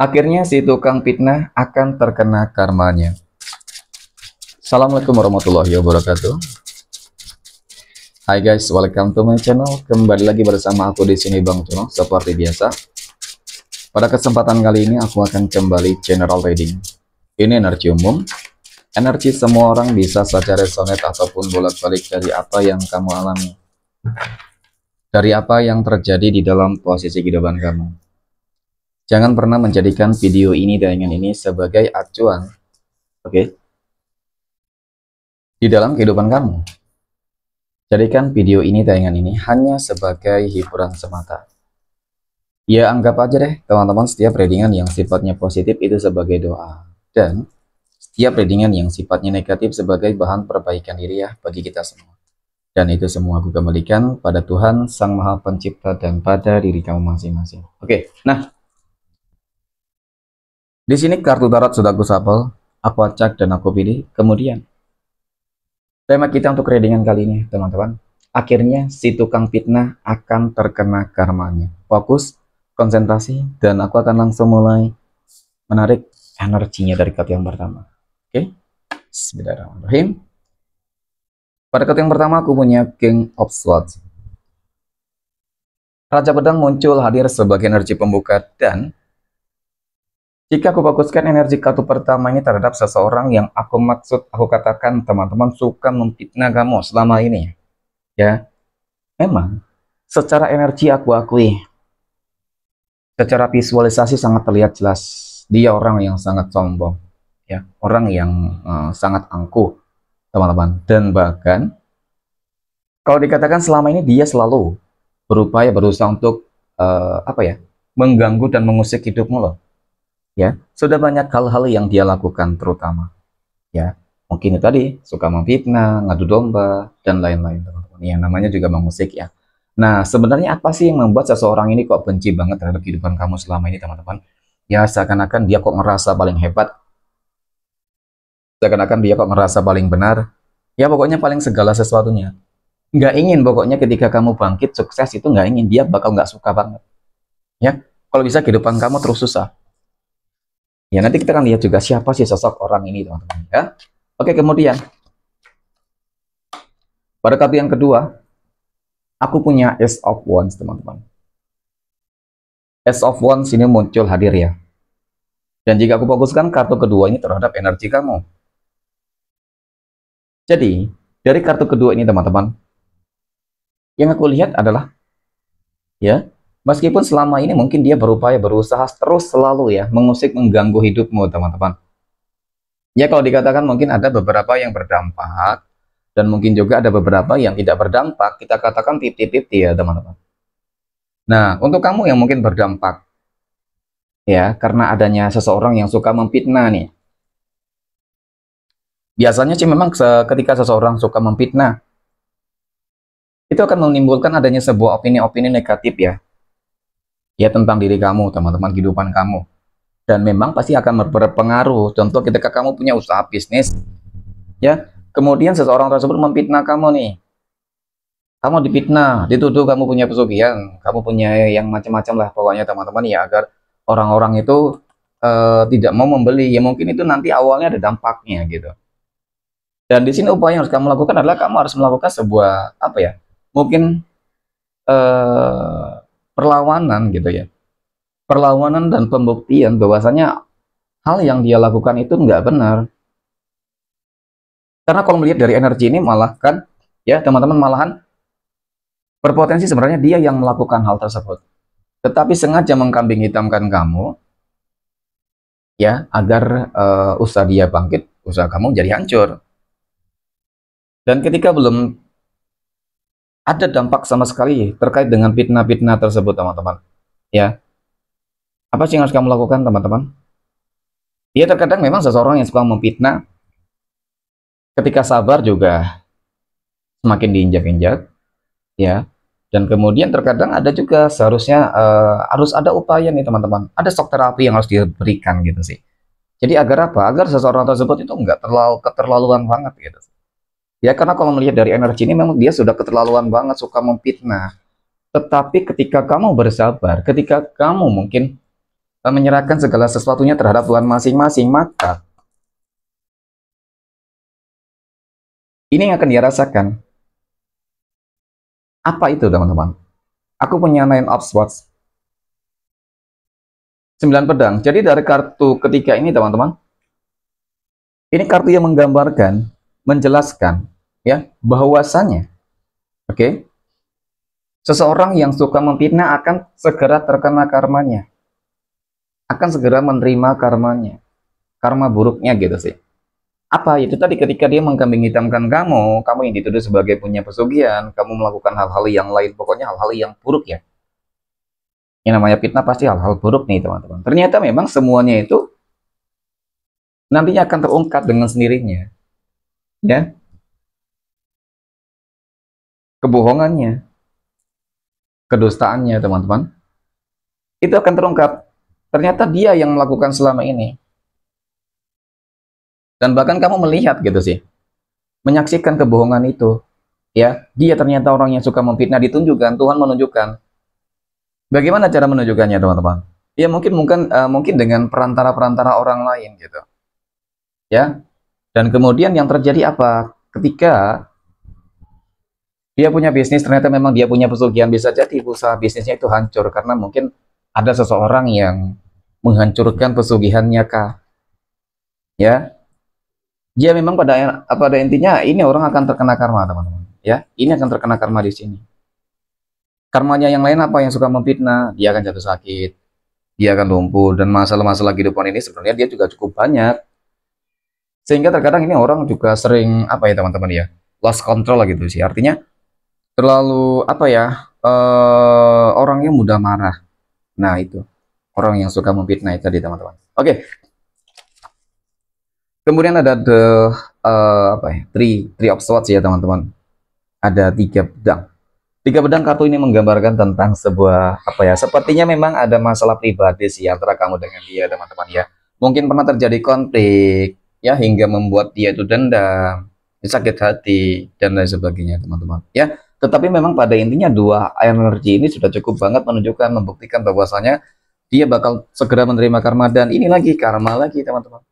Akhirnya si tukang fitnah akan terkena karmanya. Assalamualaikum warahmatullahi wabarakatuh. Hai guys, welcome to my channel. Kembali lagi bersama aku di sini Bang Cuno. Seperti biasa, pada kesempatan kali ini aku akan kembali general reading. Ini energi umum. Energi semua orang bisa saja resonate ataupun bolak-balik dari apa yang kamu alami, dari apa yang terjadi di dalam posisi kehidupan kamu. Jangan pernah menjadikan video ini dengan ini sebagai acuan, oke? Di dalam kehidupan kamu. Jadikan video ini tayangan ini hanya sebagai hiburan semata. Ya anggap aja deh teman-teman setiap readingan yang sifatnya positif itu sebagai doa. Dan setiap readingan yang sifatnya negatif sebagai bahan perbaikan diri ya bagi kita semua. Dan itu semua aku kembalikan pada Tuhan Sang Maha Pencipta dan pada diri kamu masing-masing. Oke, nah. Di sini kartu tarot sudah aku shuffle, aku acak dan aku pilih. Kemudian tema kita untuk readingan kali ini, teman-teman. Akhirnya si tukang fitnah akan terkena karmanya. Fokus, konsentrasi, dan aku akan langsung mulai menarik energinya dari kartu yang pertama. Oke? Bismillahirrahmanirrahim. Pada kartu yang pertama aku punya King of Swords. Raja Pedang muncul hadir sebagai energi pembuka dan jika aku fokuskan energi kartu pertama ini terhadap seseorang yang aku katakan teman-teman suka memfitnah kamu selama ini. Ya, memang secara energi aku akui, secara visualisasi sangat terlihat jelas dia orang yang sangat sombong, ya, orang yang sangat angkuh, teman-teman. Dan bahkan kalau dikatakan selama ini dia selalu berusaha untuk mengganggu dan mengusik hidupmu loh. Ya, sudah banyak hal-hal yang dia lakukan terutama. Ya, mungkin itu tadi suka memfitnah, ngadu domba dan lain-lain teman-teman. Yang namanya juga mengusik ya. Nah, sebenarnya apa sih yang membuat seseorang ini kok benci banget terhadap kehidupan kamu selama ini teman-teman? Ya, seakan-akan dia kok ngerasa paling hebat. Seakan-akan dia kok ngerasa paling benar. Ya, pokoknya paling segala sesuatunya. Nggak ingin pokoknya ketika kamu bangkit sukses itu nggak ingin, dia bakal nggak suka banget. Ya, kalau bisa kehidupan kamu terus susah. Ya, nanti kita akan lihat juga siapa sih sosok orang ini, teman-teman. Ya, oke, kemudian pada kartu yang kedua, aku punya Ace of Wands, teman-teman. Ace of Wands ini muncul hadir ya. Dan jika aku fokuskan kartu kedua ini terhadap energi kamu. Jadi, dari kartu kedua ini, teman-teman, yang aku lihat adalah, ya, meskipun selama ini mungkin dia berusaha terus selalu ya, mengusik, mengganggu hidupmu, teman-teman. Ya, kalau dikatakan mungkin ada beberapa yang berdampak, dan mungkin juga ada beberapa yang tidak berdampak, kita katakan 50-50 ya, teman-teman. Nah, untuk kamu yang mungkin berdampak, ya, karena adanya seseorang yang suka memfitnah nih. Biasanya sih memang ketika seseorang suka memfitnah, itu akan menimbulkan adanya sebuah opini-opini negatif ya. Ya, tentang diri kamu, teman-teman, kehidupan kamu. Dan memang pasti akan berpengaruh. Contoh ketika kamu punya usaha bisnis, ya, kemudian seseorang tersebut memfitnah kamu nih. Kamu difitnah, dituduh kamu punya pesugihan, kamu punya yang macam-macam lah pokoknya teman-teman ya, agar orang-orang itu tidak mau membeli. Ya mungkin itu nanti awalnya ada dampaknya gitu. Dan di sini upaya yang harus kamu lakukan adalah kamu harus melakukan sebuah apa ya? Mungkin perlawanan gitu ya. Perlawanan dan pembuktian bahwasanya hal yang dia lakukan itu nggak benar. Karena kalau melihat dari energi ini malah kan, ya teman-teman, malahan berpotensi sebenarnya dia yang melakukan hal tersebut. Tetapi sengaja mengkambing hitamkan kamu, ya, agar usaha dia bangkit, usaha kamu jadi hancur. Dan ketika belum ada dampak sama sekali terkait dengan fitnah-fitnah tersebut, teman-teman, ya, apa sih yang harus kamu lakukan, teman-teman? Ya, terkadang memang seseorang yang suka memfitnah, ketika sabar juga semakin diinjak-injak, ya. Dan kemudian terkadang ada juga seharusnya harus ada upaya nih, teman-teman. Ada shock terapi yang harus diberikan gitu sih. Jadi agar apa? Agar seseorang tersebut itu nggak terlalu keterlaluan banget gitu. Ya, karena kalau melihat dari energi ini memang dia sudah keterlaluan banget, suka memfitnah. Tetapi ketika kamu bersabar, ketika kamu mungkin menyerahkan segala sesuatunya terhadap Tuhan masing-masing, maka ini yang akan dia rasakan. Apa itu, teman-teman? Aku punya Nine of Swords, 9 pedang. Jadi dari kartu ketiga ini, teman-teman, ini kartu yang menggambarkan, menjelaskan, ya, bahwasanya, oke, seseorang yang suka memfitnah akan segera terkena karmanya, akan segera menerima karmanya, karma buruknya gitu sih. Apa itu tadi, ketika dia mengkambing hitamkan kamu, kamu yang dituduh sebagai punya pesugihan, kamu melakukan hal-hal yang lain, pokoknya hal-hal yang buruk ya. Yang namanya fitnah pasti hal-hal buruk nih, teman-teman. Ternyata memang semuanya itu nantinya akan terungkap dengan sendirinya, ya. Kebohongannya, kedustaannya, teman-teman, itu akan terungkap. Ternyata dia yang melakukan selama ini. Dan bahkan kamu melihat gitu sih, menyaksikan kebohongan itu, ya. Dia ternyata orang yang suka memfitnah, ditunjukkan, Tuhan menunjukkan. Bagaimana cara menunjukkannya, teman-teman? Ya mungkin dengan perantara-perantara orang lain gitu, ya. Dan kemudian yang terjadi apa? Ketika dia punya bisnis, ternyata memang dia punya pesugihan, bisa jadi usaha bisnisnya itu hancur karena mungkin ada seseorang yang menghancurkan pesugihannya kah, ya. Dia memang pada intinya ini orang akan terkena karma, teman-teman, ya. Ini akan terkena karma di sini. Karmanya yang lain apa? Yang suka memfitnah, dia akan jatuh sakit, dia akan lumpuh, dan masalah-masalah kehidupan ini sebenarnya dia juga cukup banyak. Sehingga terkadang ini orang juga sering apa ya, teman-teman ya, lost control lah gitu sih. Artinya terlalu apa ya, orangnya mudah marah. Nah, itu orang yang suka memfitnah tadi, teman-teman. Oke. Kemudian ada apa ya? Three of Swords ya, teman-teman. Ada 3 pedang. 3 pedang, kartu ini menggambarkan tentang sebuah apa ya? Sepertinya memang ada masalah pribadi sih antara kamu dengan dia, teman-teman ya. Mungkin pernah terjadi konflik ya, hingga membuat dia itu dendam, sakit hati dan lain sebagainya, teman-teman ya. Tetapi memang pada intinya dua energi ini sudah cukup banget menunjukkan, membuktikan bahwasanya dia bakal segera menerima karma, dan ini lagi karma lagi, teman-teman.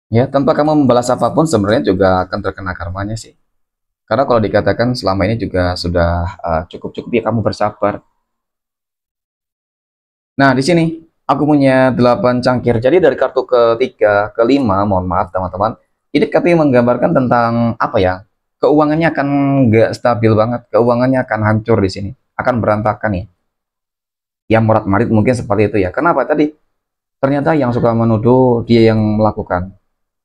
Ya, tanpa kamu membalas apapun sebenarnya juga akan terkena karmanya sih. Karena kalau dikatakan selama ini juga sudah cukup-cukup ya kamu bersabar. Nah, di sini aku punya 8 cangkir. Jadi dari kartu ketiga, kelima, mohon maaf teman-teman, ini kartu yang menggambarkan tentang apa ya? Keuangannya akan nggak stabil banget, keuangannya akan hancur di sini, akan berantakan ya. Yang morat-marit mungkin seperti itu ya. Kenapa tadi? Ternyata yang suka menuduh dia yang melakukan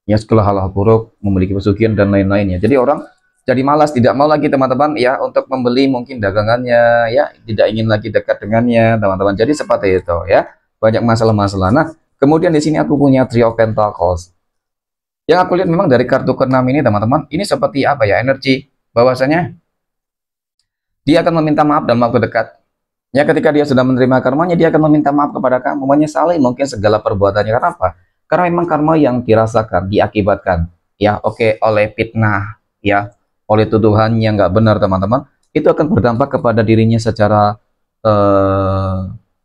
ya segala hal-hal buruk, memiliki pesugihan dan lain-lainnya. Jadi orang jadi malas, tidak mau lagi teman-teman ya untuk membeli mungkin dagangannya, ya tidak ingin lagi dekat dengannya, teman-teman. Jadi seperti itu ya, banyak masalah-masalah. Nah, kemudian di sini aku punya Three of Pentacles. Yang aku lihat memang dari kartu ke-6 ini, teman-teman, ini seperti apa ya, energi bahwasanya dia akan meminta maaf dalam waktu dekat. Ya, ketika dia sudah menerima karmanya, dia akan meminta maaf kepada kamu, menyesali mungkin segala perbuatannya. Karena apa? Karena memang karma yang dirasakan, diakibatkan, ya, oke, oleh fitnah, ya, oleh tuduhan yang nggak benar, teman-teman, itu akan berdampak kepada dirinya secara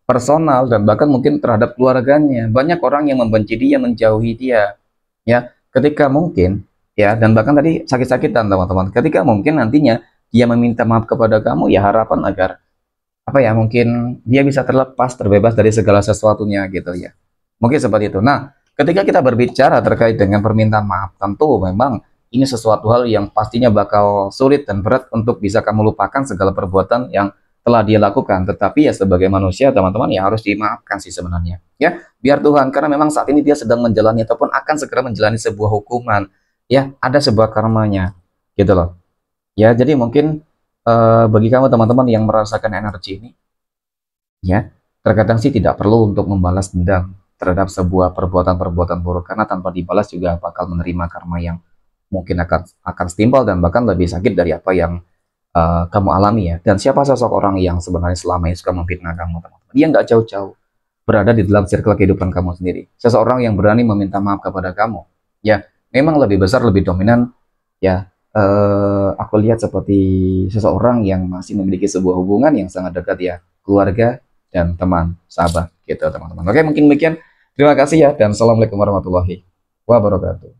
personal dan bahkan mungkin terhadap keluarganya. Banyak orang yang membenci dia, menjauhi dia, ya, ketika mungkin, ya, dan bahkan tadi sakit-sakitan, teman-teman. Ketika mungkin nantinya dia meminta maaf kepada kamu, ya harapan agar apa ya, mungkin dia bisa terlepas, terbebas dari segala sesuatunya gitu ya. Mungkin seperti itu. Nah, ketika kita berbicara terkait dengan permintaan maaf, tentu memang ini sesuatu hal yang pastinya bakal sulit dan berat untuk bisa kamu lupakan segala perbuatan yang telah dia lakukan. Tetapi ya sebagai manusia, teman-teman, ya harus dimaafkan sih sebenarnya. Ya, biar Tuhan, karena memang saat ini dia sedang menjalani ataupun akan segera menjalani sebuah hukuman. Ya, ada sebuah karmanya. Gitu loh. Ya, jadi mungkin bagi kamu teman-teman yang merasakan energi ini, ya, terkadang sih tidak perlu untuk membalas dendam terhadap sebuah perbuatan-perbuatan buruk, karena tanpa dibalas juga bakal menerima karma yang mungkin akan setimpal dan bahkan lebih sakit dari apa yang kamu alami ya. Dan siapa sosok orang yang sebenarnya selama ini suka memfitnah kamu, teman-teman? Dia nggak jauh-jauh berada di dalam circle kehidupan kamu sendiri. Seseorang yang berani meminta maaf kepada kamu, ya, memang lebih besar, lebih dominan, ya. Aku lihat seperti seseorang yang masih memiliki sebuah hubungan yang sangat dekat ya, keluarga dan teman, sahabat. gitu teman-teman. Oke, mungkin demikian. Terima kasih ya, dan assalamualaikum warahmatullahi wabarakatuh.